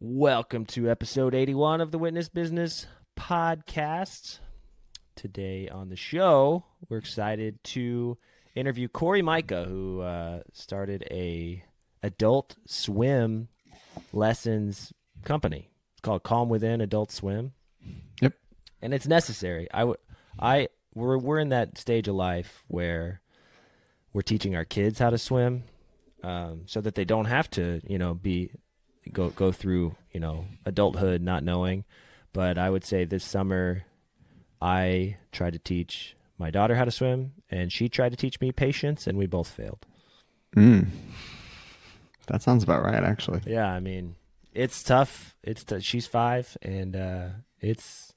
Welcome to episode 81 of the Witness Business Podcast. Today on the show, we're excited to interview Cori Myka, who started a adult swim lessons company. It's called Calm Within Adult Swim. Yep. And it's necessary. We're in that stage of life where we're teaching our kids how to swim, so that they don't have to, go through, adulthood not knowing. But I would say this summer I tried to teach my daughter how to swim, and she tried to teach me patience, and we both failed. That sounds about right, actually. Yeah, I mean, it's tough. She's 5, and it's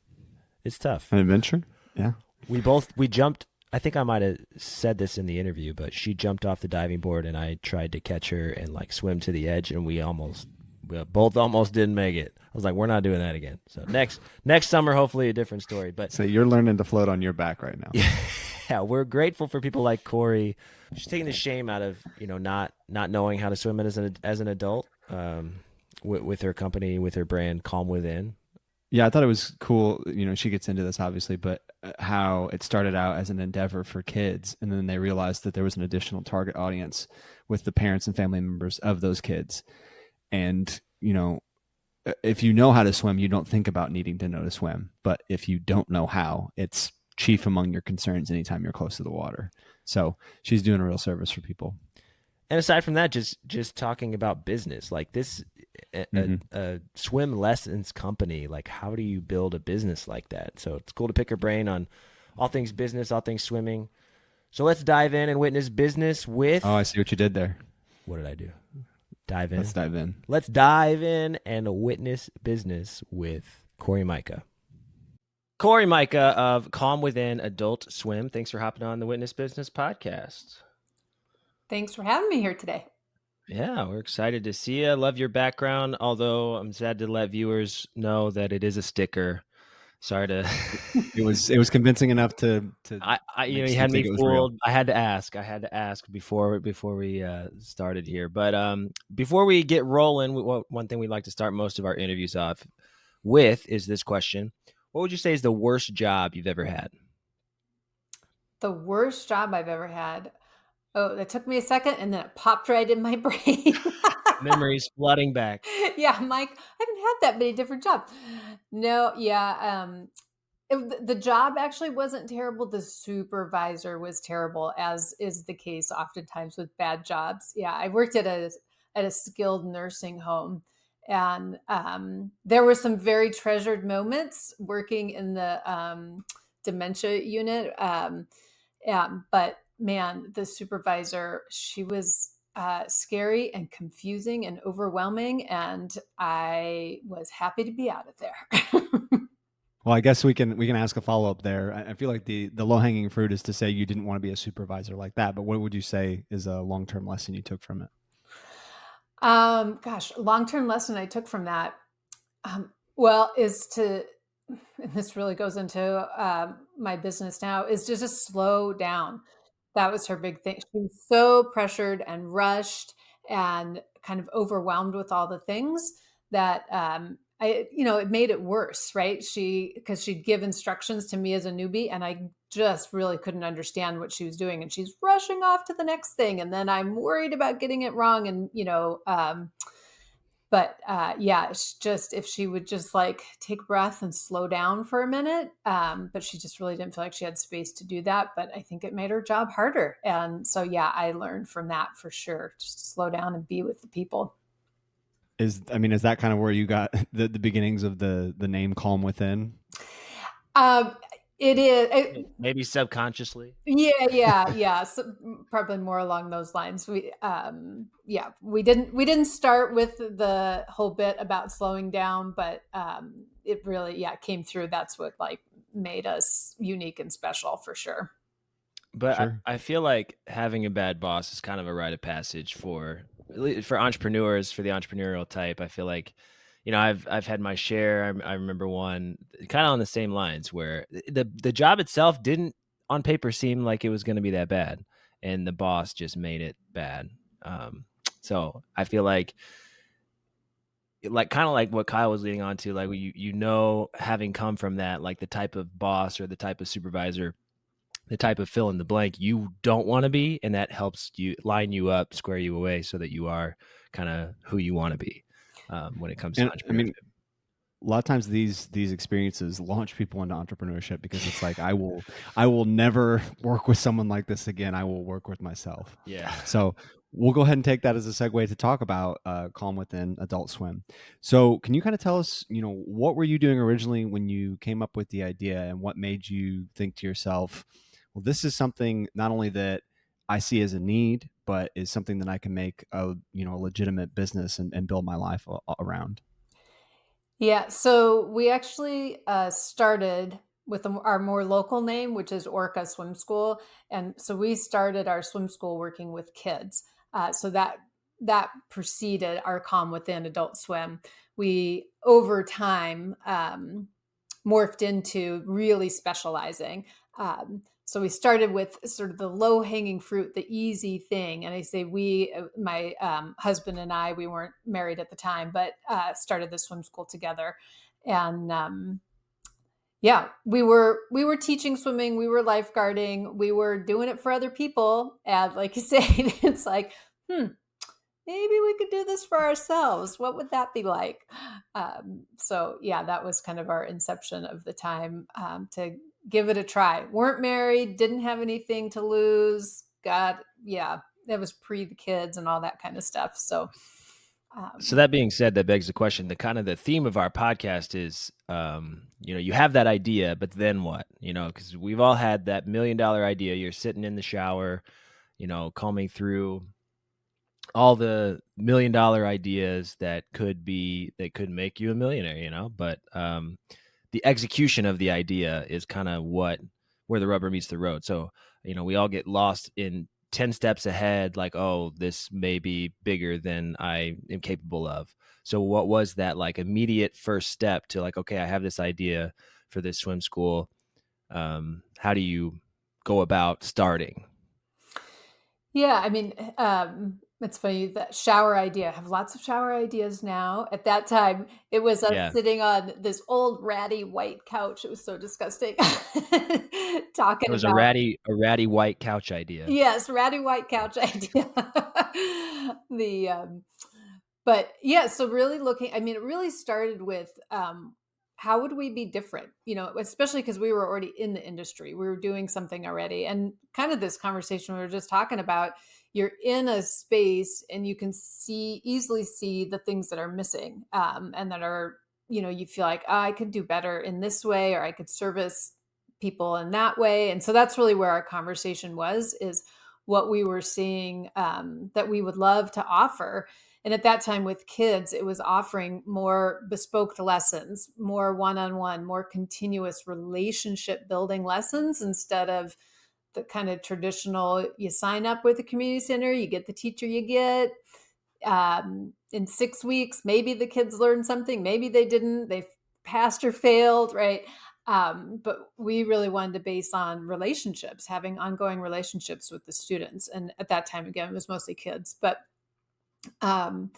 tough. An adventure? Yeah. We jumped. I think I might have said this in the interview, but she jumped off the diving board, and I tried to catch her and swim to the edge, and we both almost didn't make it. I was like, we're not doing that again. So next summer, hopefully a different story. But so you're learning to float on your back right now. Yeah, we're grateful for people like Cori. She's taking the shame out of not knowing how to swim as an adult, with her company, with her brand, Calm Within. Yeah, I thought it was cool. She gets into this obviously, but how it started out as an endeavor for kids, and then they realized that there was an additional target audience with the parents and family members of those kids. And, if you know how to swim, you don't think about needing to know to swim. But if you don't know how, it's chief among your concerns anytime you're close to the water. So she's doing a real service for people. And aside from that, just talking about business, like this, a swim lessons company, like how do you build a business like that? So it's cool to pick her brain on all things business, all things swimming. So let's dive in and witness business with... Oh, I see what you did there. What did I do? Dive in? Let's dive in. Let's dive in and witness business with Cori Myka. Cori Myka of Calm Within Adult Swim. Thanks for hopping on the Witness Business Podcast. Thanks for having me here today. Yeah, we're excited to see you. Love your background, although I'm sad to let viewers know that it is a sticker. Sorry to... It was convincing enough to you had me fooled. I had to ask before we started here. But before we get rolling, one thing we like to start most of our interviews off with is this question. What would you say is the worst job you've ever had? The worst job I've ever had. Oh, that took me a second, and then it popped right in my brain. Memories flooding back. Yeah, I'm like, I haven't had that many different jobs. No, yeah. The job actually wasn't terrible. The supervisor was terrible, as is the case oftentimes with bad jobs. Yeah, I worked at a skilled nursing home, and there were some very treasured moments working in the dementia unit. But man, the supervisor, she was scary and confusing and overwhelming, and I was happy to be out of there. Well, I guess we can ask a follow-up there. I feel like the low-hanging fruit is to say you didn't want to be a supervisor like that, but what would you say is a long-term lesson you took from it? Long-term lesson I took from that, is to, and this really goes into my business now, is to just slow down. That was her big thing. She was so pressured and rushed and kind of overwhelmed with all the things that it made it worse, right? Because she'd give instructions to me as a newbie, and I just really couldn't understand what she was doing. And she's rushing off to the next thing, and then I'm worried about getting it wrong. And it's just, if she would just take a breath and slow down for a minute. But she just really didn't feel like she had space to do that. But I think it made her job harder. And so, yeah, I learned from that for sure. Just to slow down and be with the people. Is that kind of where you got the beginnings of the name Calm Within? It is. Maybe subconsciously. Yeah. So probably more along those lines. We didn't start with the whole bit about slowing down, but it really, came through. That's what made us unique and special for sure. But sure. I feel like having a bad boss is kind of a rite of passage for entrepreneurs, for the entrepreneurial type. I feel like, I've had my share. I remember one kind of on the same lines where the job itself didn't on paper seem like it was going to be that bad, and the boss just made it bad. So I feel like like kind of like what Kyle was leading on to, like you know, having come from that, like the type of boss or the type of supervisor, the type of fill in the blank you don't want to be, and that helps you line you up, square you away, so that you are kind of who you want to be when it comes to And I mean, entrepreneurship. a lot of times these experiences launch people into entrepreneurship because it's like I will never work with someone like this again. I will work with myself. Yeah. So we'll go ahead and take that as a segue to talk about Calm Within Adult Swim. So can you kind of tell us, what were you doing originally when you came up with the idea, and what made you think to yourself, well, this is something not only that I see as a need, but is something that I can make a legitimate business and build my life around. Yeah, so we actually started with our more local name, which is Orca Swim School, and so we started our swim school working with kids. So that preceded our Calm Within Adult Swim. We over time morphed into really specializing. So we started with sort of the low hanging fruit, the easy thing. And I say we, my husband and I, we weren't married at the time, but started the swim school together. And yeah, we were teaching swimming, we were lifeguarding, we were doing it for other people. And like you say, it's like, maybe we could do this for ourselves. What would that be like? So yeah, that was kind of our inception of the time, to give it a try. Weren't married, didn't have anything to lose. God, yeah, that was pre the kids and all that kind of stuff. So So um, that being said, that begs the question. The kind of the theme of our podcast is, you have that idea, but then what? Because we've all had that $1 million idea. You're sitting in the shower, combing through all the $1 million ideas that could make you a millionaire. But the execution of the idea is kind of where the rubber meets the road. So we all get lost in 10 steps ahead, like, oh, this may be bigger than I am capable of. So what was that like immediate first step to, like, okay, I have this idea for this swim school. How do you go about starting? yeah, I mean, it's funny that shower idea. I have lots of shower ideas now. At that time, it was us Yeah, sitting on this old ratty white couch. It was so disgusting. it Talking was about a ratty white couch idea. yes, ratty white couch idea. the But yeah, so really looking, I mean, it really started with how would we be different? Especially because we were already in the industry. We were doing something already. And kind of this conversation we were just talking about, you're in a space and you can easily see the things that are missing, and that are, you feel like, oh, I could do better in this way, or I could service people in that way. And so that's really where our conversation is what we were seeing, that we would love to offer. And at that time with kids, it was offering more bespoke lessons, more one on one, more continuous relationship building lessons instead of the kind of traditional you sign up with the community center, you get the teacher you get. In 6 weeks, maybe the kids learned something, maybe they didn't, they passed or failed, right? But we really wanted to base on relationships, having ongoing relationships with the students. And at that time, again, it was mostly kids. But um,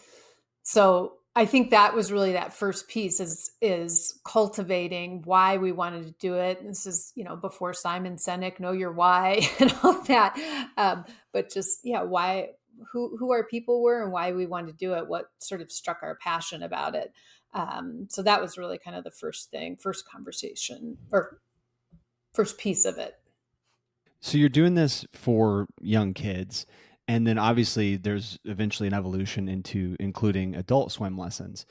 so I think that was really that first piece is cultivating why we wanted to do it. And this is, before Simon Sinek, know your why and all that. But just, yeah, why, who our people were and why we wanted to do it, what sort of struck our passion about it. So that was really kind of the first conversation or first piece of it. So you're doing this for young kids, and then obviously there's eventually an evolution into including adult swim lessons.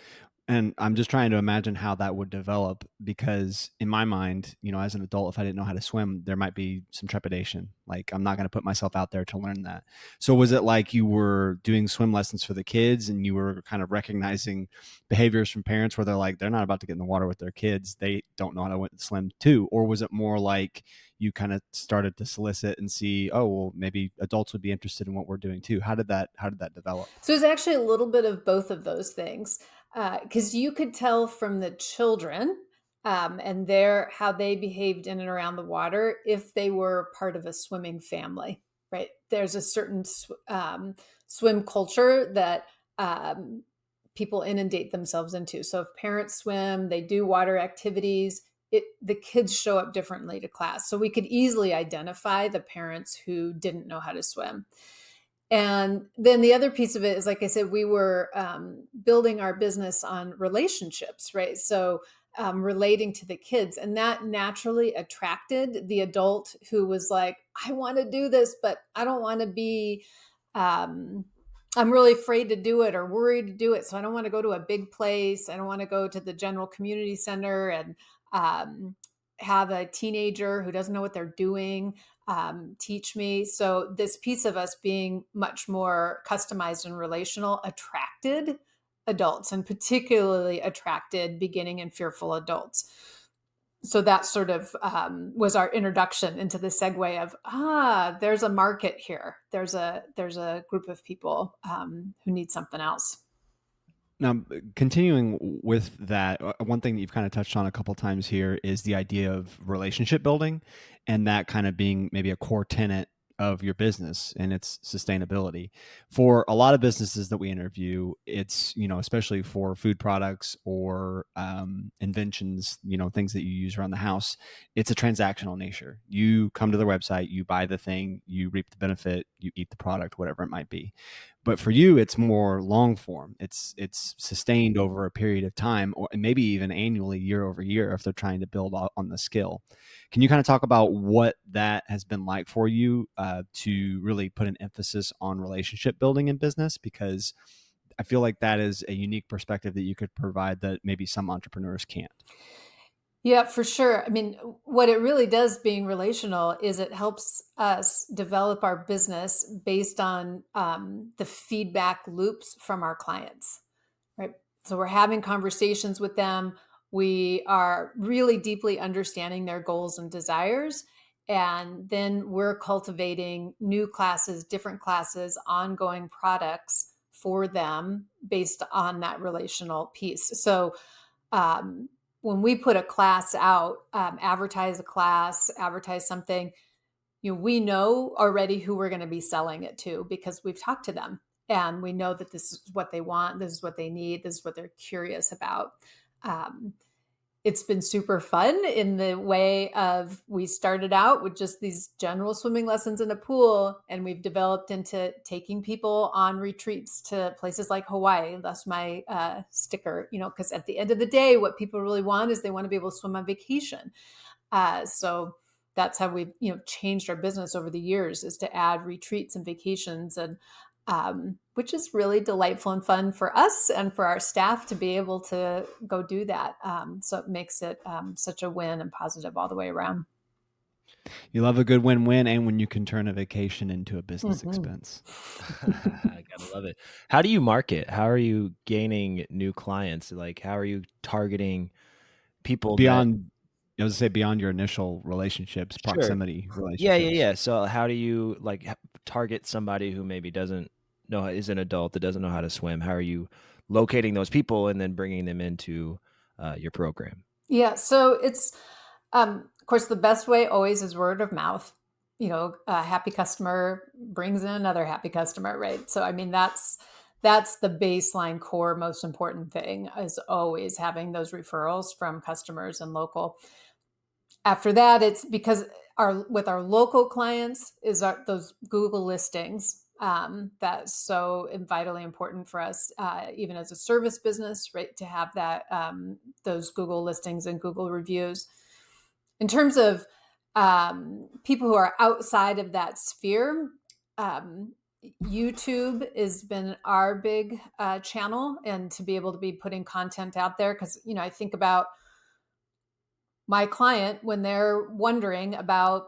And I'm just trying to imagine how that would develop because in my mind, as an adult, if I didn't know how to swim, there might be some trepidation. Like I'm not going to put myself out there to learn that. So was it like you were doing swim lessons for the kids and you were kind of recognizing behaviors from parents where they're not about to get in the water with their kids. They don't know how to swim too. Or was it more like you kind of started to solicit and see, oh, well, maybe adults would be interested in what we're doing too. How did that develop? So it's actually a little bit of both of those things, because you could tell from the children, and how they behaved in and around the water if they were part of a swimming family. Right? There's a certain swim culture that um, people inundate themselves into. So if parents swim, they do water activities, the kids show up differently to class. So we could easily identify the parents who didn't know how to swim. And then the other piece of it is, like I said, we were building our business on relationships, right? So relating to the kids. And that naturally attracted the adult who was like, I want to do this, but I don't want to be, I'm really afraid to do it or worried to do it. So I don't want to go to a big place. I don't want to go to the general community center and have a teenager who doesn't know what they're doing teach me. So this piece of us being much more customized and relational attracted adults, and particularly attracted beginning and fearful adults. So that sort of was our introduction into the segue of, there's a market here. There's a group of people who need something else. Now, continuing with that, one thing that you've kind of touched on a couple times here is the idea of relationship building, and that kind of being maybe a core tenet of your business and its sustainability. For a lot of businesses that we interview, it's, especially for food products or inventions, things that you use around the house, it's a transactional nature. You come to their website, you buy the thing, you reap the benefit, you eat the product, whatever it might be. But for you, it's more long form. It's sustained over a period of time, or maybe even annually, year over year, if they're trying to build on the skill. Can you kind of talk about what that has been like for you to really put an emphasis on relationship building in business? Because I feel like that is a unique perspective that you could provide that maybe some entrepreneurs can't. Yeah, for sure. I mean, what it really does being relational is it helps us develop our business based on the feedback loops from our clients, right? So we're having conversations with them. We are really deeply understanding their goals and desires. And then we're cultivating new classes, different classes, ongoing products for them based on that relational piece. So, um, when we put a class out, advertise a class, advertise something, we know already who we're going to be selling it to because we've talked to them and we know that this is what they want, this is what they need, this is what they're curious about. It's been super fun in the way of we started out with just these general swimming lessons in a pool, and we've developed into taking people on retreats to places like Hawaii. That's my sticker, because at the end of the day, what people really want is they want to be able to swim on vacation. So that's how we've changed our business over the years, is to add retreats and vacations, and which is really delightful and fun for us and for our staff to be able to go do that. So it makes it such a win and positive all the way around. You love a good win-win, and when you can turn a vacation into a business expense. I gotta love it. How do you market? How are you gaining new clients? Like, how are you targeting people Beyond, I was gonna say beyond your initial relationships, Sure. proximity Yeah, relationships. yeah. So how do you target somebody who maybe is an adult that doesn't know how to swim? How are you locating those people and then bringing them into your program? Yeah. So it's, of course, the best way always is word of mouth. A happy customer brings in another happy customer, right? So, I mean, that's the baseline core, most important thing is always having those referrals from customers and local. After that, it's because with our local clients is those Google listings. That's so vitally important for us, even as a service business, right? To have that those Google listings and Google reviews. In terms of people who are outside of that sphere, YouTube has been our big channel, and to be able to be putting content out there, because I think about my client when they're wondering about,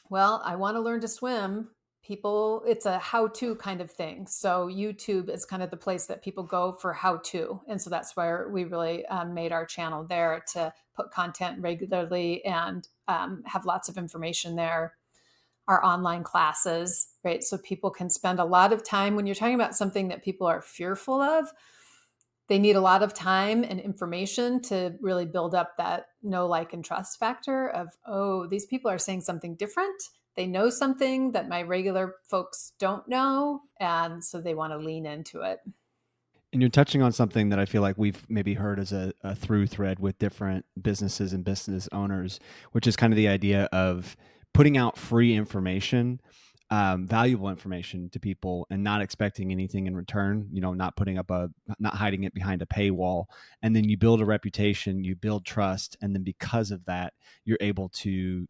well, I want to learn to swim. People, it's a how-to kind of thing. So YouTube is kind of the place that people go for how-to. And so that's where we really made our channel there, to put content regularly and have lots of information there. Our online classes, right? So people can spend a lot of time when you're talking about something that people are fearful of. They need a lot of time and information to really build up that know, like, and trust factor of, oh, these people are saying something different. They know something that my regular folks don't know. And so they want to lean into it. And you're touching on something that I feel like we've maybe heard as a through thread with different businesses and business owners, which is kind of the idea of putting out free information, valuable information to people, and not expecting anything in return. You know, not hiding it behind a paywall. And then you build a reputation, you build trust, and then because of that, you're able to,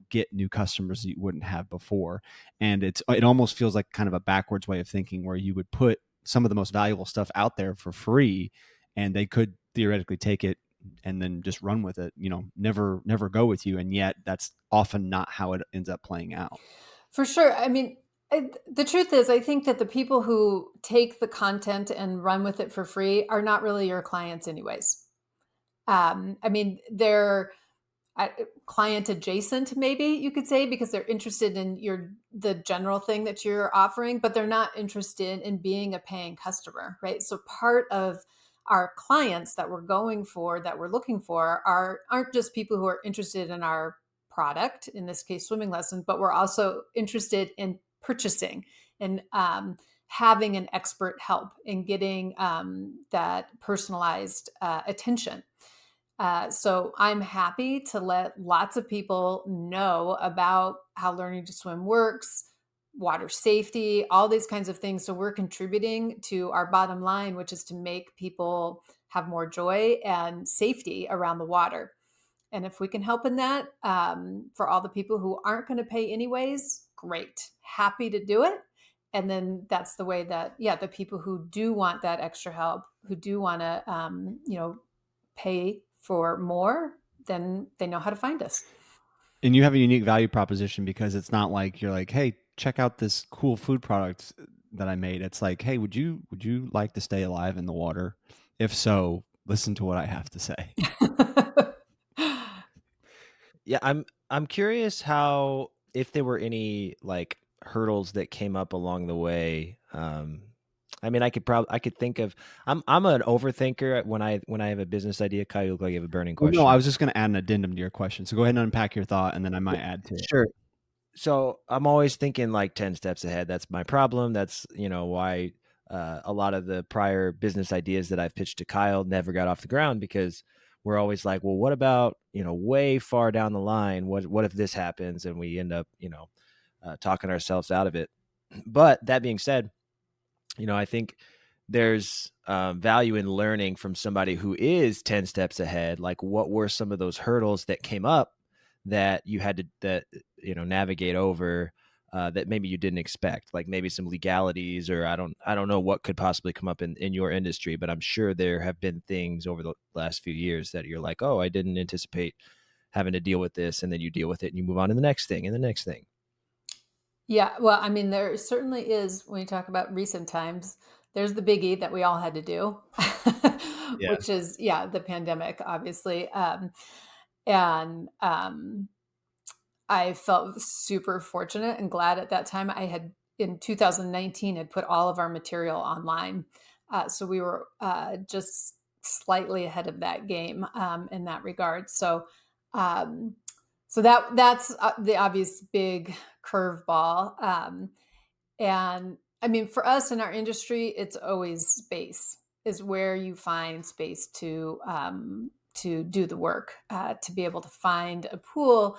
get new customers that you wouldn't have before. And it almost feels like kind of a backwards way of thinking, where you would put some of the most valuable stuff out there for free, and they could theoretically take it and then just run with it, never go with you. And yet that's often not how it ends up playing out. For sure. I mean, the truth is, I think that the people who take the content and run with it for free are not really your clients, anyways. I mean, they're client adjacent, maybe you could say, because they're interested in the general thing that you're offering, but they're not interested in being a paying customer, right? So part of our clients that we're looking for aren't just people who are interested in our product, in this case swimming lesson, but we're also interested in purchasing and having an expert help in getting that personalized attention. So I'm happy to let lots of people know about how learning to swim works, water safety, all these kinds of things. So we're contributing to our bottom line, which is to make people have more joy and safety around the water. And if we can help in that, for all the people who aren't going to pay anyways, great. Happy to do it. And then that's the way that, yeah, the people who do want that extra help, who do want to, pay for more, then they know how to find us. And you have a unique value proposition, because it's not like you're like, hey, check out this cool food product that I made. It's like, hey, would you like to stay alive in the water? If so, listen to what I have to say. Yeah, I'm curious how, if there were any like hurdles that came up along the way. I mean, I could think of. I'm an overthinker when I have a business idea. Kyle, you look like you have a burning Well, no, I question. was just going to add an addendum to your question. So go ahead and unpack your thought, and then I might add to it. Sure. So I'm always thinking like 10 steps ahead. That's my problem. That's, why a lot of the prior business ideas that I've pitched to Kyle never got off the ground, because we're always like, well, what about, way far down the line? What if this happens? And we end up, talking ourselves out of it. But that being said, I think there's value in learning from somebody who is 10 steps ahead. Like, what were some of those hurdles that came up that you had to navigate over, that maybe you didn't expect, like maybe some legalities, or I don't know what could possibly come up in your industry, but I'm sure there have been things over the last few years that you're like, oh, I didn't anticipate having to deal with this, and then you deal with it and you move on to the next thing and the next thing. Yeah, well, I mean, there certainly is, when you talk about recent times, there's the biggie that we all had to do, Yeah. which is, yeah, the pandemic, obviously. And I felt super fortunate and glad at that time. I had, in 2019, had put all of our material online. So we were just slightly ahead of that game in that regard. Um, so that's the obvious big curveball. And I mean, for us in our industry, it's always space is where you find space to do the work, to be able to find a pool.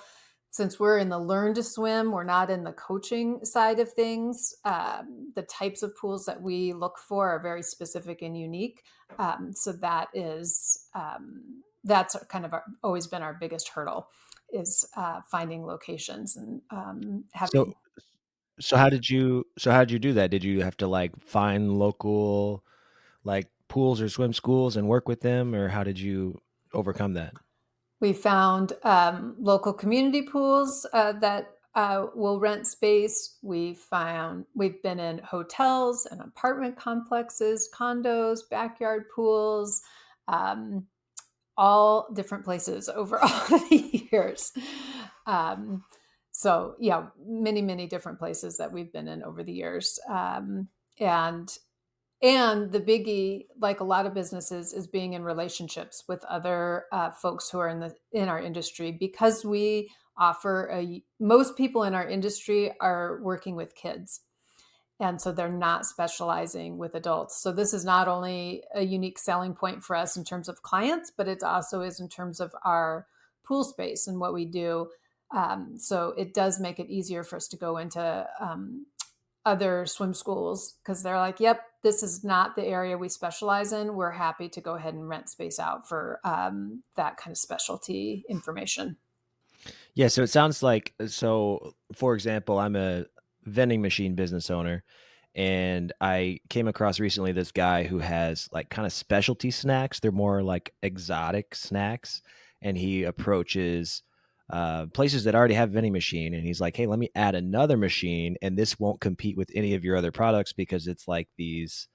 Since we're in the learn to swim, we're not in the coaching side of things. The types of pools that we look for are very specific and unique. So that's kind of always been our biggest hurdle, is finding locations and So having. so how did you do that? Did you have to like find local like pools or swim schools and work with them, or how did you overcome that? We found local community pools that will rent space. We've been in hotels and apartment complexes, condos, backyard pools, um, all different places over all the years. Um, so yeah, many different places that we've been in over the years, and the biggie, like a lot of businesses, is being in relationships with other folks who are in our industry, because we offer most people in our industry are working with kids, And so they're not specializing with adults. So this is not only a unique selling point for us in terms of clients, but it also is in terms of our pool space and what we do. So it does make it easier for us to go into other swim schools because they're like, yep, this is not the area we specialize in. We're happy to go ahead and rent space out for that kind of specialty information. Yeah, so it sounds like, so for example, I'm a vending machine business owner, and I came across recently this guy who has like kind of specialty snacks. They're more like exotic snacks, and he approaches places that already have vending machine, and he's like, "Hey, let me add another machine, and this won't compete with any of your other products because it's like these,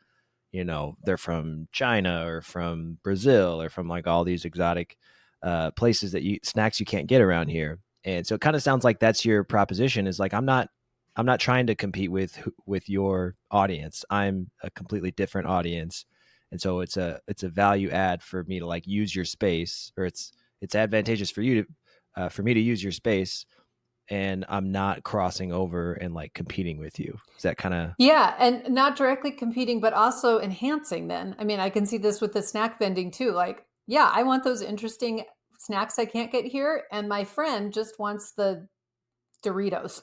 they're from China or from Brazil or from like all these exotic places that snacks you can't get around here." And so it kind of sounds like that's your proposition, is like, I'm not trying to compete with your audience. I'm a completely different audience. And so it's a value add for me to like use your space, or it's advantageous for you to for me to use your space, and I'm not crossing over and like competing with you. Is that kind of? Yeah, and not directly competing, but also enhancing then. I mean, I can see this with the snack vending too. Like, yeah, I want those interesting snacks I can't get here. And my friend just wants the Doritos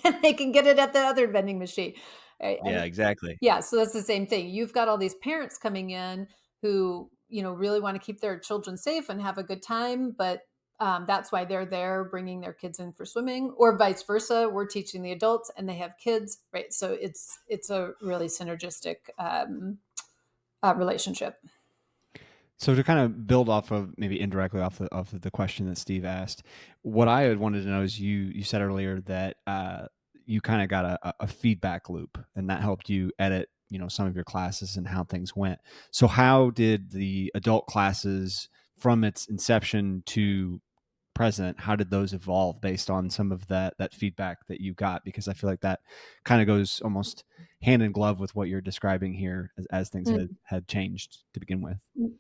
and they can get it at the other vending machine. Right? Yeah, exactly. Yeah, so that's the same thing. You've got all these parents coming in who, really want to keep their children safe and have a good time, but that's why they're there bringing their kids in for swimming, or vice versa. We're teaching the adults and they have kids, right? So it's a really synergistic relationship. So to kind of build off of, maybe indirectly off of the question that Steve asked, what I had wanted to know is, you said earlier that you kind of got a feedback loop, and that helped you edit some of your classes and how things went. So how did the adult classes, from its inception to present, how did those evolve based on some of that feedback that you got? Because I feel like that kind of goes almost hand in glove with what you're describing here, as things had changed to begin with. Mm.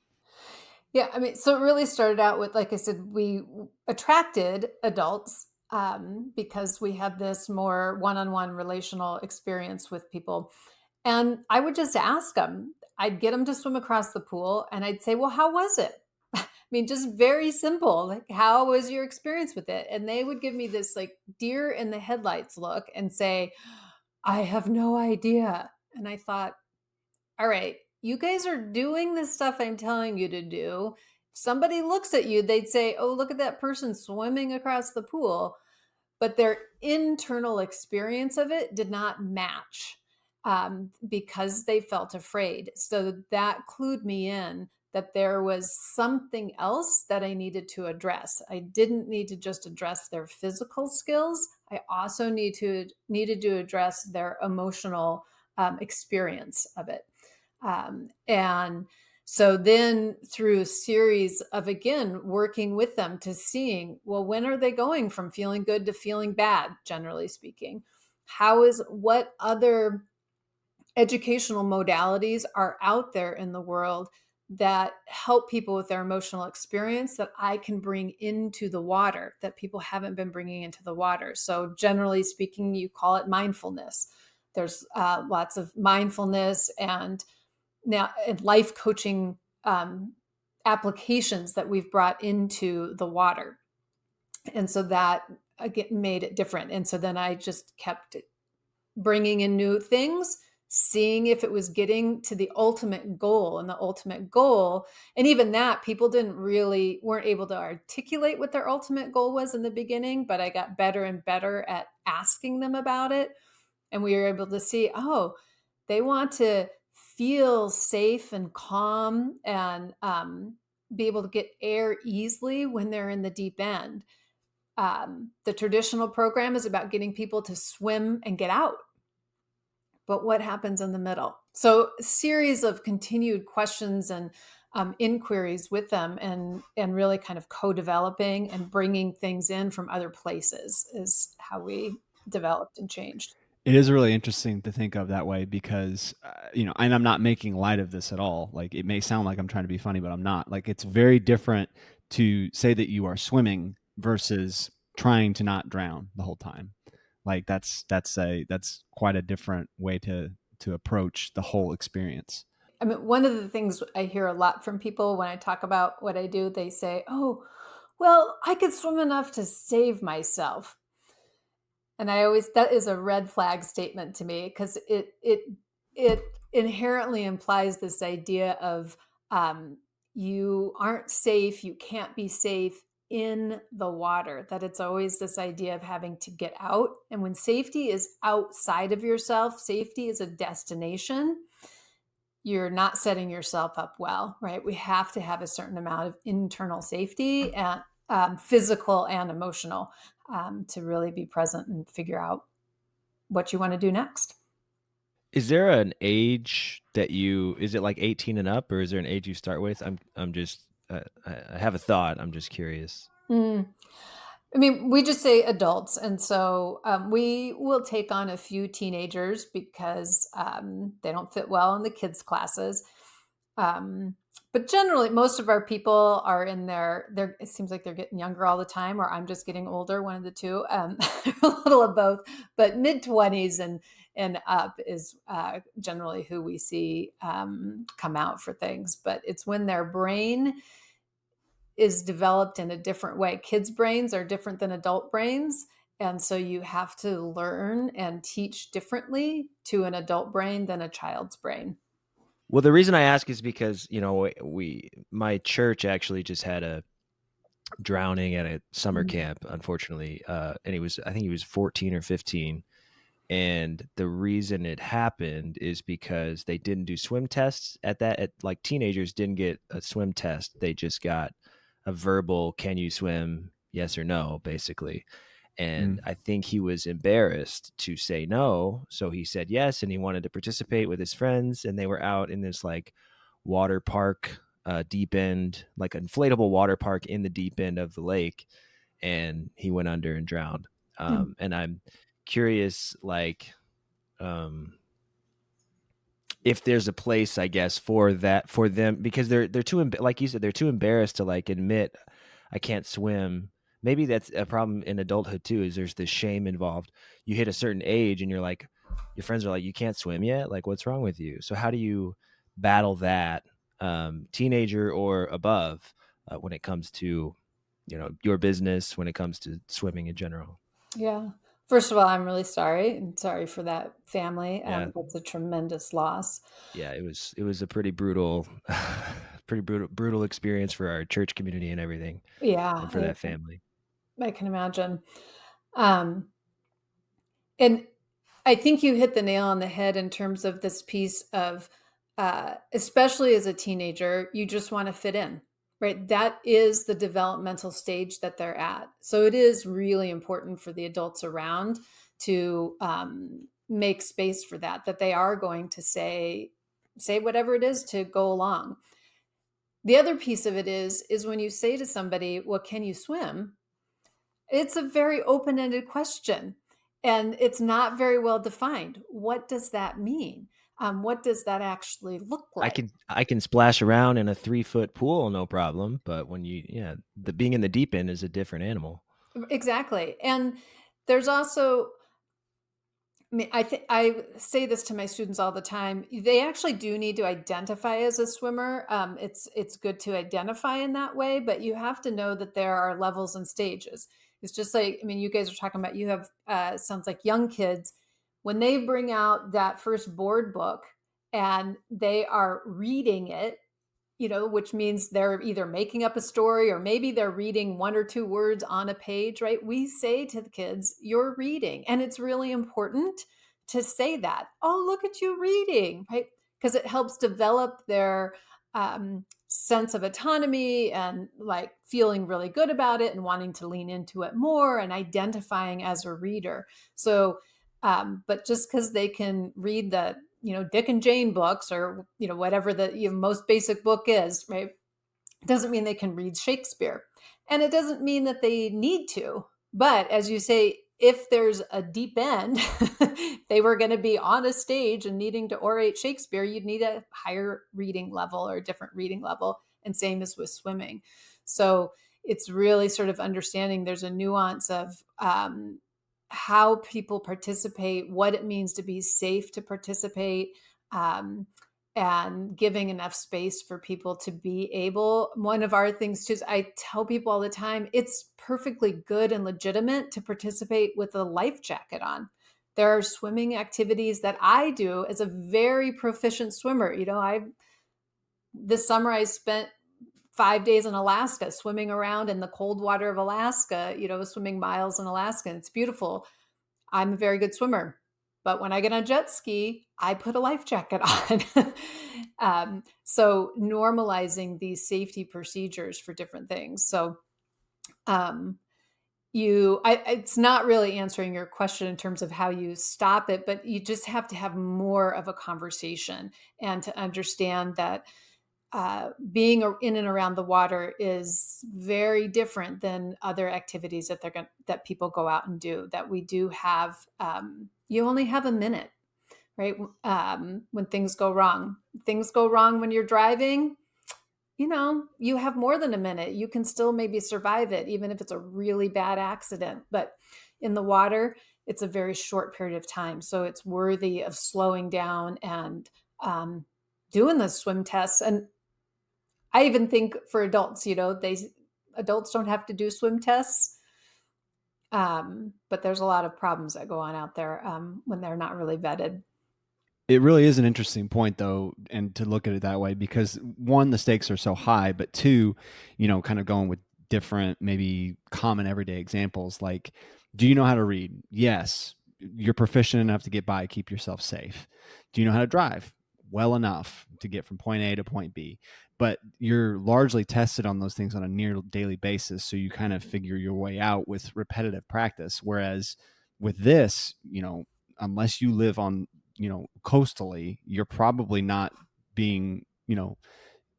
Yeah, I mean, so it really started out with, like I said, we attracted adults because we had this more one-on-one relational experience with people. And I would just ask them, I'd get them to swim across the pool and I'd say, well, how was it? I mean, just very simple. Like, how was your experience with it? And they would give me this like deer in the headlights look and say, I have no idea. And I thought, all right, you guys are doing the stuff I'm telling you to do. If somebody looks at you, they'd say, oh, look at that person swimming across the pool. But their internal experience of it did not match because they felt afraid. So that clued me in that there was something else that I needed to address. I didn't need to just address their physical skills. I also needed to address their emotional experience of it. And so then through a series of, again, working with them to seeing, well, when are they going from feeling good to feeling bad, generally speaking? What other educational modalities are out there in the world that help people with their emotional experience that I can bring into the water that people haven't been bringing into the water? So generally speaking, you call it mindfulness. There's lots of mindfulness and now life coaching applications that we've brought into the water. And so that again made it different. And so then I just kept bringing in new things, seeing if it was getting to the ultimate goal. And the ultimate goal, and even that, people weren't able to articulate what their ultimate goal was in the beginning, but I got better and better at asking them about it. And we were able to see, oh, they want to feel safe and calm and be able to get air easily when they're in the deep end. The traditional program is about getting people to swim and get out. But what happens in the middle? So, a series of continued questions and inquiries with them, and really kind of co-developing and bringing things in from other places is how we developed and changed. It is really interesting to think of that way because, and I'm not making light of this at all. Like, it may sound like I'm trying to be funny, but I'm not. Like, it's very different to say that you are swimming versus trying to not drown the whole time. Like that's quite a different way to approach the whole experience. I mean, one of the things I hear a lot from people when I talk about what I do, they say, "Oh, well, I could swim enough to save myself." And I always that is a red flag statement to me because it inherently implies this idea of um, you aren't safe, you can't be safe in the water. That it's always this idea of having to get out. And when safety is outside of yourself, safety is a destination. You're not setting yourself up well, right? We have to have a certain amount of internal safety and physical and emotional to really be present and figure out what you want to do next. Is there an age that is it like 18 and up, or is there an age you start with? I'm just I have a thought. I'm just curious. Mm. I mean, we just say adults. And so we will take on a few teenagers because they don't fit well in the kids' classes. Um, but generally, most of our people are in it seems like they're getting younger all the time, or I'm just getting older, one of the two, a little of both, but mid 20s and up is generally who we see come out for things. But it's when their brain is developed in a different way. Kids' brains are different than adult brains. And so you have to learn and teach differently to an adult brain than a child's brain. Well, the reason I ask is because, my church actually just had a drowning at a summer Mm. camp, unfortunately. And I think he was 14 or 15. And the reason it happened is because they didn't do swim tests like teenagers didn't get a swim test. They just got a verbal, can you swim? Yes or no, basically. And Mm. I think he was embarrassed to say no. So he said yes. And he wanted to participate with his friends. And they were out in this like water park, deep end, like inflatable water park in the deep end of the lake. And he went under and drowned. Mm. And I'm curious, like, um, if there's a place, I guess, for that for them because they're too like you said they're too embarrassed to like admit I can't swim. Maybe that's a problem in adulthood too. Is there's this shame involved? You hit a certain age and you're like, your friends are like, you can't swim yet. Like, what's wrong with you? So how do you battle that, teenager or above, when it comes to your business, when it comes to swimming in general? Yeah. First of all, I'm really sorry and sorry for that family. Yeah, That's a tremendous loss. yeah, it was a pretty brutal brutal experience for our church community and everything, Yeah, and for that family. I can imagine. Um, and I think you hit the nail on the head in terms of this piece of, especially as a teenager, you just want to fit in, right? That is the developmental stage that they're at. So it is really important for the adults around to make space for that, that they are going to say whatever it is to go along. The other piece of it is when you say to somebody, "Well, can you swim?" It's a very open-ended question, and it's not very well defined. What does that mean? What does that actually look I like? can I can splash around in a 3-foot pool, no problem, but the being in the deep end is a different animal. Exactly. And there's also, I mean, I say this to my students all the time. They actually do need to identify as a swimmer. It's good to identify in that way, but you have to know that there are levels and stages. It's just like, I mean, you guys are talking about, you have sounds like young kids when they bring out that first board book and they are reading it, which means they're either making up a story or maybe they're reading one or two words on a page, right? We say to the kids, "You're reading." And it's really important to say that. "Oh, look at you reading," right? Because it helps develop their sense of autonomy and like feeling really good about it and wanting to lean into it more and identifying as a reader. So, but just because they can read the Dick and Jane books or whatever the most basic book is, right, doesn't mean they can read Shakespeare, and it doesn't mean that they need to. But as you say, if there's a deep end, they were going to be on a stage and needing to orate Shakespeare, you'd need a higher reading level or a different reading level, and same as with swimming. So it's really sort of understanding there's a nuance of how people participate, what it means to be safe to participate, um, and giving enough space for people to be able. One of our things too is I tell people all the time, it's perfectly good and legitimate to participate with a life jacket on. There are swimming activities that I do as a very proficient swimmer. This summer I spent 5 days in Alaska, swimming around in the cold water of Alaska, swimming miles in Alaska. And it's beautiful. I'm a very good swimmer. But when I get on a jet ski, I put a life jacket on. So normalizing these safety procedures for different things. So um, it's not really answering your question in terms of how you stop it, but you just have to have more of a conversation and to understand that being in and around the water is very different than other activities that people go out and do. That we do have, you only have a minute, right? When things go wrong when you're driving. You have more than a minute. You can still maybe survive it, even if it's a really bad accident. But in the water, it's a very short period of time, so it's worthy of slowing down and doing the swim tests. And I even think for adults, adults don't have to do swim tests, but there's a lot of problems that go on out there when they're not really vetted. It really is an interesting point, though, and to look at it that way, because one, the stakes are so high, but two, kind of going with different, maybe common everyday examples. Like, do you know how to read? Yes. You're proficient enough to get by, keep yourself safe. Do you know how to drive? Well enough to get from point A to point B. But you're largely tested on those things on a near daily basis. So you kind of figure your way out with repetitive practice. Whereas with this, unless you live on, coastally, you're probably not being, you're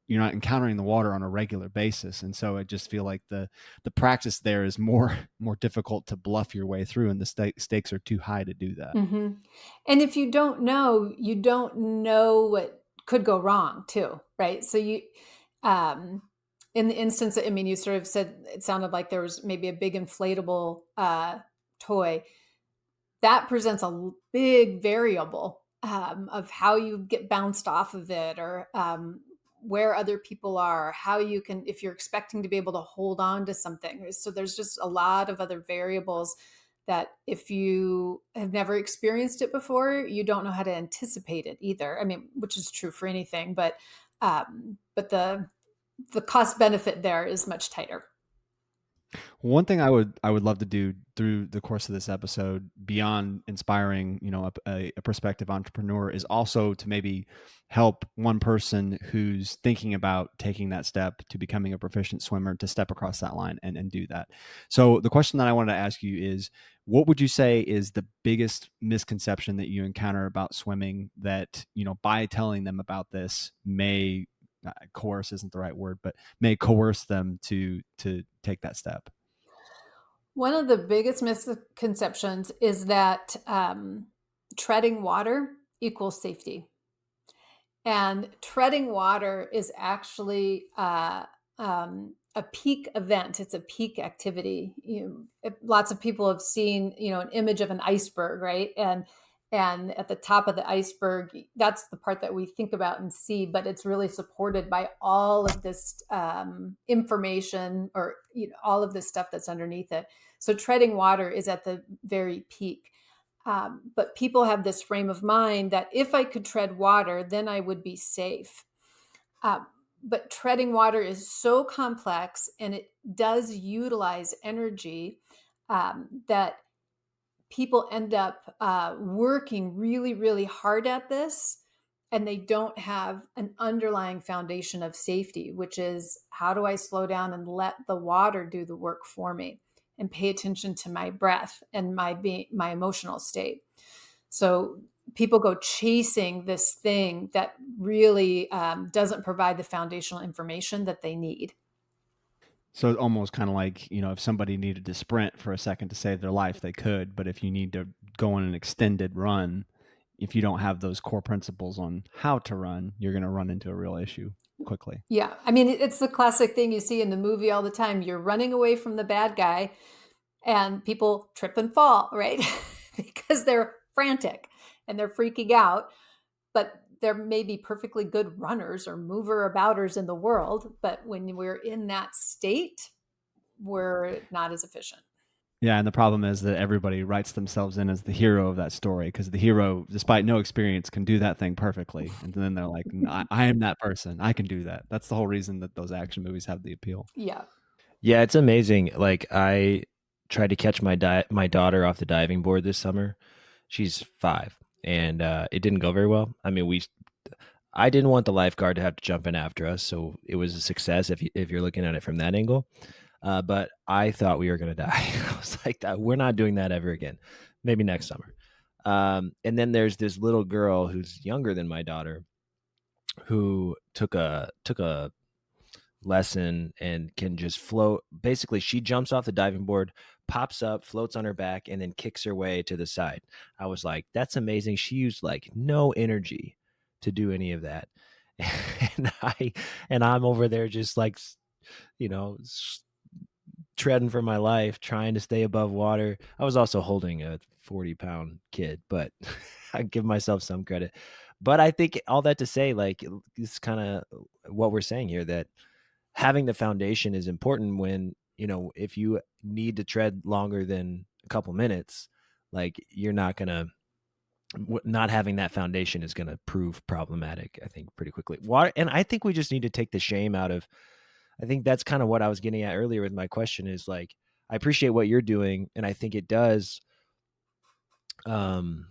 not encountering the water on a regular basis. And so I just feel like the practice there is more difficult to bluff your way through, and the stakes are too high to do that. Mm-hmm. And if you don't know what could go wrong too, right? So um, in the instance, I mean, you sort of said it sounded like there was maybe a big inflatable toy that presents a big variable of how you get bounced off of it, or where other people are, how you can, if you're expecting to be able to hold on to something. So there's just a lot of other variables that if you have never experienced it before, you don't know how to anticipate it either. I mean, which is true for anything, but the cost benefit there is much tighter. One thing I would love to do through the course of this episode, beyond inspiring, a prospective entrepreneur, is also to maybe help one person who's thinking about taking that step to becoming a proficient swimmer to step across that line and do that. So the question that I wanted to ask you is, what would you say is the biggest misconception that you encounter about swimming that, by telling them about this may coerce isn't the right word, but may coerce them to take that step? One of the biggest misconceptions is that treading water equals safety. And treading water is actually a peak event. It's a peak activity. Lots of people have seen, an image of an iceberg, right? And at the top of the iceberg, that's the part that we think about and see, but it's really supported by all of this information, or all of this stuff that's underneath it. So treading water is at the very peak. But people have this frame of mind that if I could tread water, then I would be safe. Uh, but treading water is so complex, and it does utilize energy, that people end up working really, really hard at this, and they don't have an underlying foundation of safety, which is, how do I slow down and let the water do the work for me, and pay attention to my breath and my emotional state. So people go chasing this thing that really doesn't provide the foundational information that they need. So almost kind of like, if somebody needed to sprint for a second to save their life, they could. But if you need to go on an extended run, if you don't have those core principles on how to run, you're going to run into a real issue quickly. Yeah. I mean, it's the classic thing you see in the movie all the time. You're running away from the bad guy. and people trip and fall, right? Because they're frantic and they're freaking out. But there may be perfectly good runners or mover abouters in the world, but when we're in that state, we're not as efficient. Yeah, and the problem is that everybody writes themselves in as the hero of that story because the hero, despite no experience, can do that thing perfectly. And then they're like, I am that person. I can do that. That's the whole reason that those action movies have the appeal. Yeah. Yeah, it's amazing. Like I tried to catch my daughter off the diving board this summer. She's 5, and it didn't go very well. I mean, I didn't want the lifeguard to have to jump in after us, so it was a success if you're looking at it from that angle. But I thought we were gonna die. I was like, we're not doing that ever again. Maybe next summer. And then there's this little girl who's younger than my daughter who took a lesson and can just float. Basically, she jumps off the diving board, pops up, floats on her back, and then kicks her way to the side. I was like, that's amazing. She used like no energy to do any of that. And I'm over there just like, you know, treading for my life, trying to stay above water. I was also holding a 40-pound kid, but I give myself some credit. But I think all that to say, like, it's kind of what we're saying here, that having the foundation is important when, if you need to tread longer than a couple minutes, like you're not going to, not having that foundation is going to prove problematic, I think, pretty quickly. Water, and I think we just need to take the shame out of, I think that's kind of what I was getting at earlier with my question is like, I appreciate what you're doing. And I think it does, um,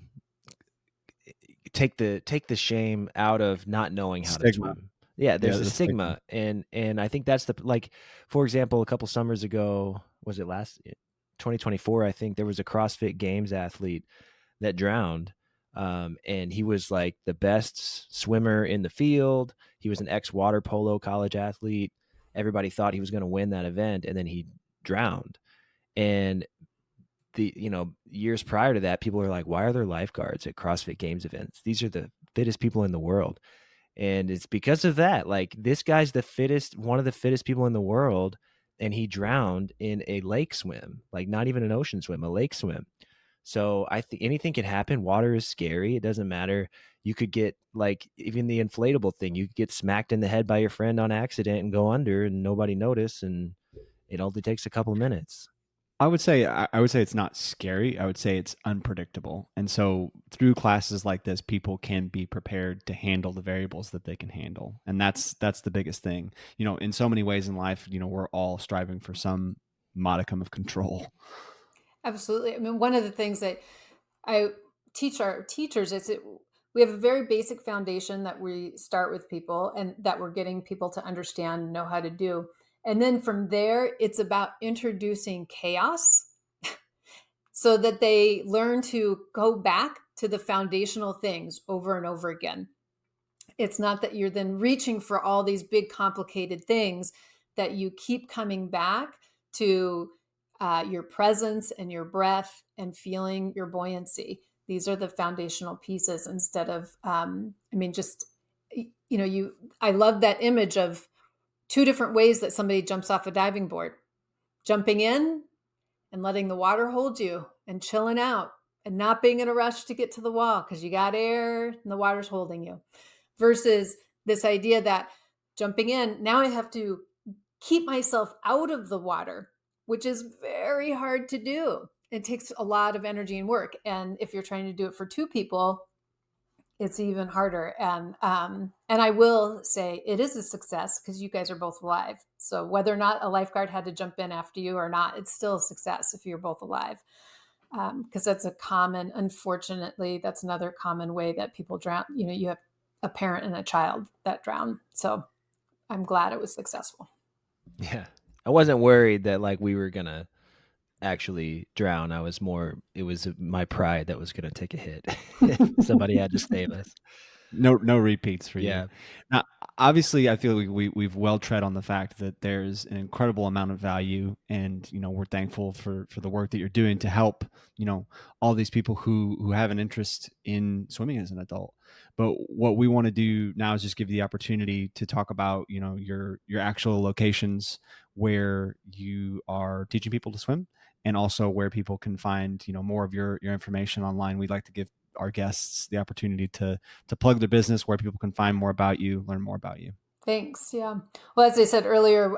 take the shame out of not knowing how to Stigma. swim. Yeah, Yeah, there's a the stigma. stigma, and I think that's the, like, for example, a couple summers ago, was it last 2024? I think there was a CrossFit Games athlete that drowned, and he was like the best swimmer in the field. He was an ex water polo college athlete. Everybody thought he was going to win that event, and then he drowned. And the years prior to that, people were like, why are there lifeguards at CrossFit Games events? These are the fittest people in the world. And it's because of that. Like, this guy's one of the fittest people in the world, and he drowned in a lake swim, like not even an ocean swim, a lake swim. So I think anything can happen. Water is scary. It doesn't matter. You could get, like, even the inflatable thing, you could get smacked in the head by your friend on accident and go under and nobody notice, and it only takes a couple minutes. I would say it's not scary. I would say it's unpredictable. And so through classes like this, people can be prepared to handle the variables that they can handle. And that's the biggest thing. In so many ways in life, we're all striving for some modicum of control. Absolutely. I mean, one of the things that I teach our teachers is we have a very basic foundation that we start with people and that we're getting people to understand and know how to do. And then from there, it's about introducing chaos so that they learn to go back to the foundational things over and over again. It's not that you're then reaching for all these big, complicated things, that you keep coming back to your presence and your breath and feeling your buoyancy. These are the foundational pieces instead of, just, I love that image of two different ways that somebody jumps off a diving board: jumping in and letting the water hold you and chilling out and not being in a rush to get to the wall because you got air and the water's holding you, versus this idea that jumping in, now I have to keep myself out of the water, which is very hard to do. It takes a lot of energy and work. And if you're trying to do it for two people, it's even harder. And I will say it is a success because you guys are both alive. So whether or not a lifeguard had to jump in after you or not, it's still a success if you're both alive. Because unfortunately, that's another common way that people drown. You have a parent and a child that drown. So I'm glad it was successful. Yeah. I wasn't worried that, like, we were gonna actually drown. It was my pride that was gonna take a hit. Somebody had to save us. No repeats for you. Yeah. Now, obviously, I feel we've well tread on the fact that there's an incredible amount of value, and we're thankful for the work that you're doing to help all these people who have an interest in swimming as an adult. But what we want to do now is just give you the opportunity to talk about your actual locations where you are teaching people to swim, and also where people can find, more of your information online. We'd like to give our guests the opportunity to plug their business, where people can find more about you, learn more about you. Thanks. Yeah. Well, as I said earlier,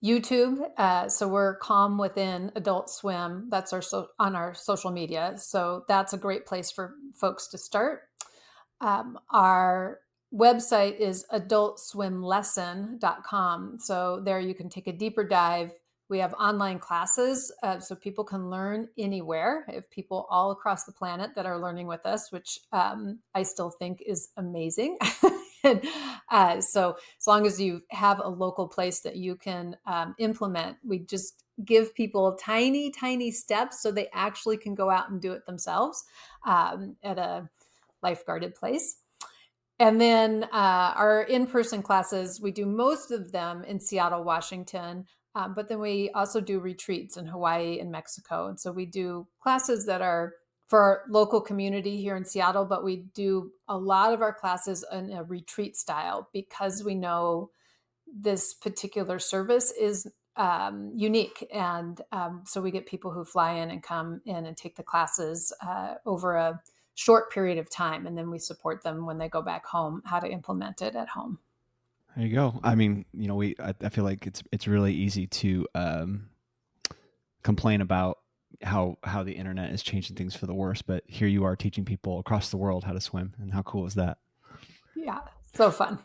YouTube. So we're Calm Within Adult Swim. That's on our social media. So that's a great place for folks to start. Our website is adultswimlesson.com. So there you can take a deeper dive. We have online classes so people can learn anywhere. I have people all across the planet that are learning with us, which I still think is amazing. And, so as long as you have a local place that you can implement, we just give people tiny, tiny steps so they actually can go out and do it themselves at a lifeguarded place. And then our in-person classes, we do most of them in Seattle, Washington, but then we also do retreats in Hawaii and Mexico. And so we do classes that are for our local community here in Seattle, but we do a lot of our classes in a retreat style because we know this particular service is unique. And so we get people who fly in and come in and take the classes over a short period of time, and then we support them when they go back home how to implement it at home. There you go. I mean, I feel like it's really easy to complain about how the internet is changing things for the worse, but here you are teaching people across the world how to swim, and how cool is that? Yeah, so fun.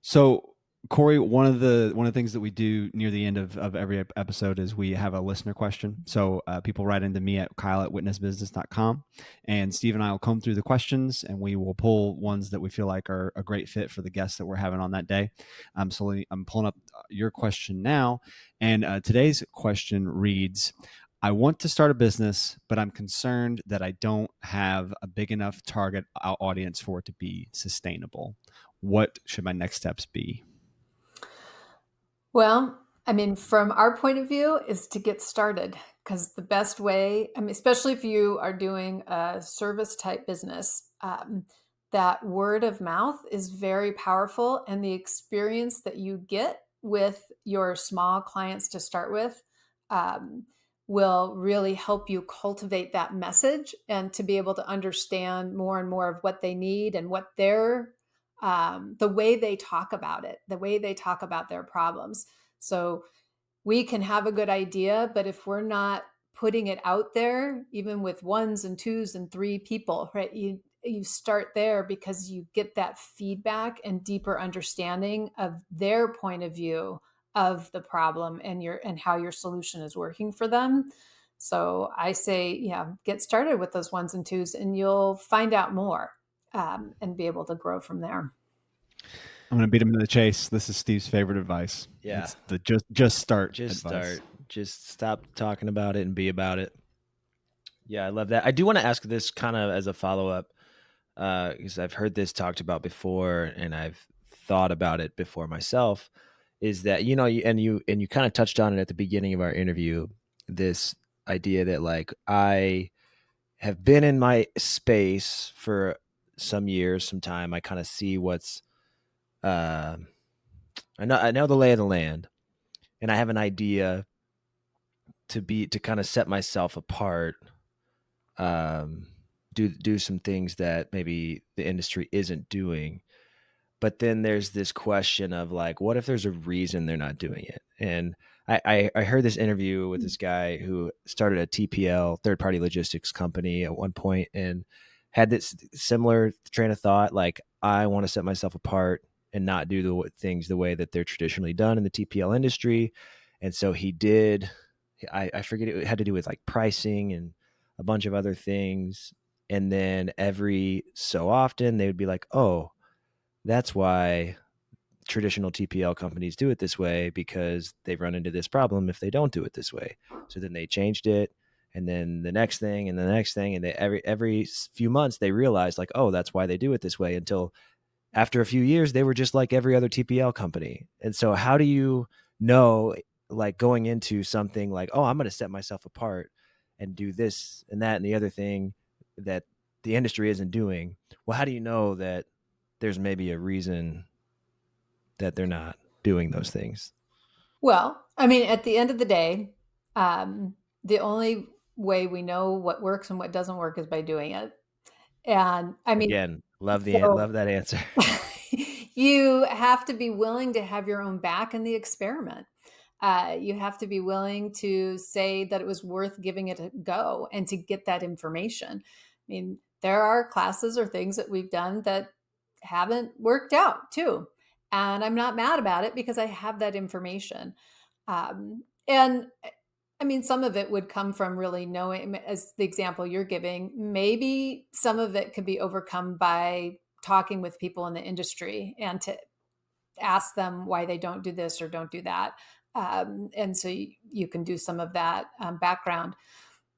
So, Cori, one of the things that we do near the end of every episode is we have a listener question. So people write into me at Kyle@witnessbusiness.com, and Steve and I will comb through the questions, and we will pull ones that we feel like are a great fit for the guests that we're having on that day. So I'm pulling up your question now, and today's question reads: I want to start a business, but I'm concerned that I don't have a big enough target audience for it to be sustainable. What should my next steps be? Well, I mean, from our point of view, is to get started, because the best way, I mean, especially if you are doing a service type business, that word of mouth is very powerful. And the experience that you get with your small clients to start with um, will really help you cultivate that message and to be able to understand more and more of what they need and what their the way they talk about it, the way they talk about their problems. So we can have a good idea, but if we're not putting it out there, even with ones and twos and three people, right? You start there because you get that feedback and deeper understanding of their point of view of the problem and how your solution is working for them. So I say, yeah, get started with those ones and twos, and you'll find out more and be able to grow from there. I'm going to beat him to the chase. This is Steve's favorite advice. Yeah. It's the just start Just advice. start. Just stop talking about it and be about it. Yeah, I love that. I do want to ask this kind of as a follow up, because I've heard this talked about before, and I've thought about it before myself. Is that you kind of touched on it at the beginning of our interview, this idea that like I have been in my space for some years, some time. I kind of see what's uh, I know the lay of the land, and I have an idea to kind of set myself apart, um, do some things that maybe the industry isn't doing. But then there's this question of like, what if there's a reason they're not doing it? And I heard this interview with this guy who started a TPL, third party logistics company, at one point, and had this similar train of thought, like, I want to set myself apart and not do the things the way that they're traditionally done in the TPL industry. And so he did. I forget, it had to do with like pricing and a bunch of other things. And then every so often they would be like, oh, that's why traditional TPL companies do it this way, because they've run into this problem if they don't do it this way. So then they changed it, and then the next thing and the next thing, and they every few months they realized like, oh, that's why they do it this way, until after a few years they were just like every other TPL company. And so how do you know, like going into something like, oh, I'm going to set myself apart and do this and that and the other thing that the industry isn't doing? Well, how do you know that there's maybe a reason that they're not doing those things? Well, I mean, at the end of the day, The only way we know what works and what doesn't work is by doing it. And I mean, Again, love so that answer. you have to be willing to have your own back in the experiment. You have to be willing to say that it was worth giving it a go and to get that information. I mean, there are classes or things that we've done that haven't worked out too. And I'm not mad about it because I have that information. And I mean, some of it would come from really knowing, as the example you're giving, maybe some of it could be overcome by talking with people in the industry and to ask them why they don't do this or don't do that. And so you can do some of that background.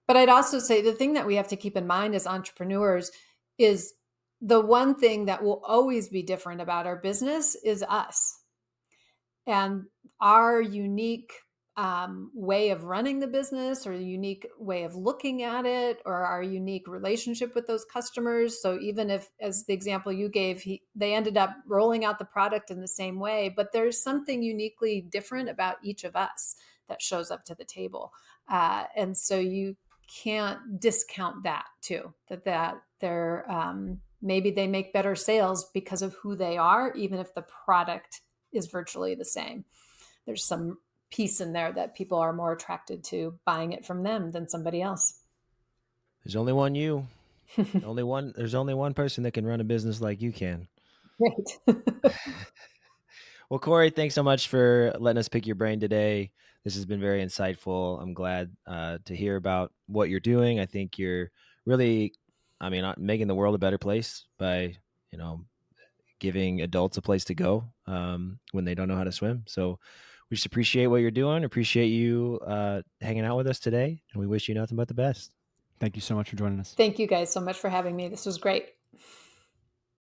But I'd also say the thing that we have to keep in mind as entrepreneurs is the one thing that will always be different about our business is us and our unique way of running the business or the unique way of looking at it or our unique relationship with those customers. So even if, as the example you gave, they ended up rolling out the product in the same way, but there's something uniquely different about each of us that shows up to the table. And so you can't discount that too, that they're maybe they make better sales because of who they are, even if the product is virtually the same. There's some piece in there that people are more attracted to buying it from them than somebody else. There's only one you. Only one. There's only one person that can run a business like you can. Right. Well, Cori, thanks so much for letting us pick your brain today. This has been very insightful. I'm glad to hear about what you're doing. I think you're really, making the world a better place by, you know, giving adults a place to go when they don't know how to swim. So we just appreciate what you're doing. Appreciate you hanging out with us today, and we wish you nothing but the best. Thank you so much for joining us. Thank you guys so much for having me. This was great.